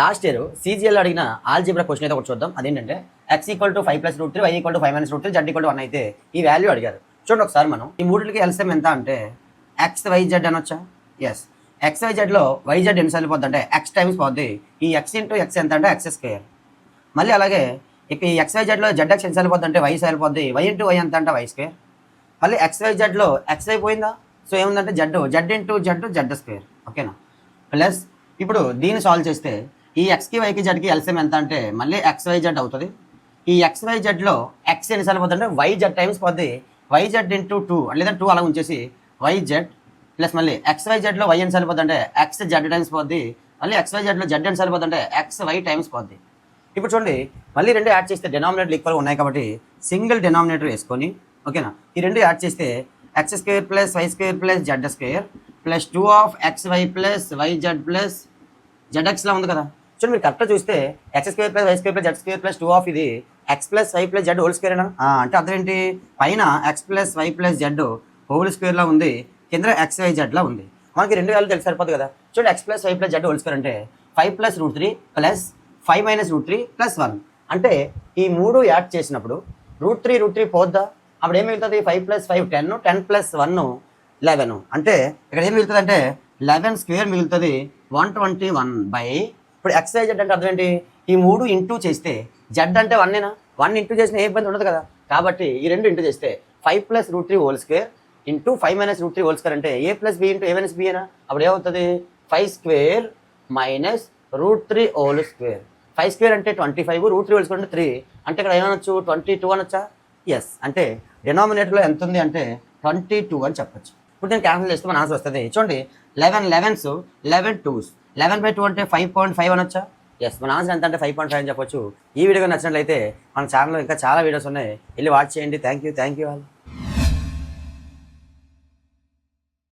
Last year CGL అడిగిన algebra question అయితే ఒకటి చూద్దాం. అదేంటంటే x = 5+√3, y = 5-√3, z = 1 అయితే ఈ వాల్యూ అడిగారు. చూడండి ఒకసారి మనం ఈ మూడింటికి ఎల్సిఎం ఎంత అంటే XYZ అనొచ్చా? ఎస్. XYZలో YZ ఎన్నిసార్లు పోద్ది అంటే x టైమ్స్ పోద్ది. ఈ x ఇంటూ x ఎంత అంటే x². మళ్ళీ అలాగే ఇక ఈ XYZలో ZX ఎన్నిసార్లు పోద్ది అంటే y సార్లు పోద్ది. y ఇంటూ y ఎంత అంటే y². మళ్ళీ XYZలో x అయిపోయిందా? సో ఏముందంటే z ఇంటూ z² ఓకేనా. ప్లస్ ఇప్పుడు దీన్ని సాల్వ్ చేస్తే ఈ ఎక్స్కి వైకి జెడ్కి ఎల్సిఎం ఎంత అంటే మళ్ళీ XYZ అవుతుంది. ఈ XYZలో x ఎన్నిసార్లు పోద్ది అంటే YZ టైమ్స్ పోద్ది. YZ ఇంటూ 2 లేదా 2 అలా ఉంచేసి YZ ప్లస్ మళ్ళీ XYZలో y ఎన్నిసార్లు పోద్ది అంటే XZ టైమ్స్ పోద్ది. మళ్ళీ XYZలో z ఎన్నిసార్లు పోద్ది అంటే XY టైమ్స్ పోద్ది. ఇప్పుడు చూడండి మళ్ళీ రెండు యాడ్ చేస్తే డినామినేటర్లు ఈక్వల్గా ఉన్నాయి కాబట్టి సింగిల్ డినామినేటర్ వేసుకొని ఓకేనా ఈ రెండు యాడ్ చేస్తే x² + y² + z² plus 2 x y + yz plus zxలా ఉంది కదా. చూడండి మీరు కరెక్ట్గా చూస్తే x² + y² + z² ప్లస్ 2 ఇది x + y + z హోల్ స్క్వేరేనా అంటే అర్థం ఏంటి? పైన x + y + z హోల్ స్క్వేర్లా ఉంది, కింద XYZ లా ఉంది. మనకి రెండు వాల్యూ తెలిసి సరిపోదు కదా. చూడండి x + y + z whole square అంటే 5+√3 ప్లస్ 5-√3 ప్లస్ 1 అంటే ఈ మూడు యాడ్ చేసినప్పుడు √3 పోద్దా? అప్పుడు ఏం మిగులుతుంది? 5 + 5 10, 10 + 1 11 అంటే ఇక్కడ ఏం మిగులుతుంది అంటే 11² మిగులుతుంది. 121 ఇప్పుడు XYZ అంటే అర్థం ఏంటి? ఈ మూడు ఇంటూ చేస్తే z అంటే 1 1 ఇంటూ చేసిన ఏ ఇబ్బంది ఉండదు కదా. కాబట్టి ఈ రెండు ఇంటూ చేస్తే 5+√3 whole square into 5-√3 whole square అంటే a + b into a - b అయినా అప్పుడు ఏమవుతుంది? 5² - √3 హోల్ స్క్వేర్. 5² అంటే 25, √3 హోల్ స్క్వేర్ అంటే 3 అంటే ఇక్కడ ఏమనొచ్చు? 22 అనొచ్చా? ఎస్. అంటే డినామినేటర్లో ఎంత ఉంది అంటే 22 అని చెప్పొచ్చు. ఇప్పుడు నేను క్యాన్సిల్ చేస్తే మన ఆన్సర్ వస్తుంది. చూడండి 11 11s 11 2s 11/2 అంటే 5.5 అనొచ్చా? ఎస్. మన ఆన్సర్ ఎంత అంటే 5.5 అని చెప్పొచ్చు. ఈ వీడియో నచ్చినట్లయితే మన ఛానల్లో ఇంకా చాలా వీడియోస్ ఉన్నాయి, వెళ్ళి వాచ్ చేయండి. Thank you all.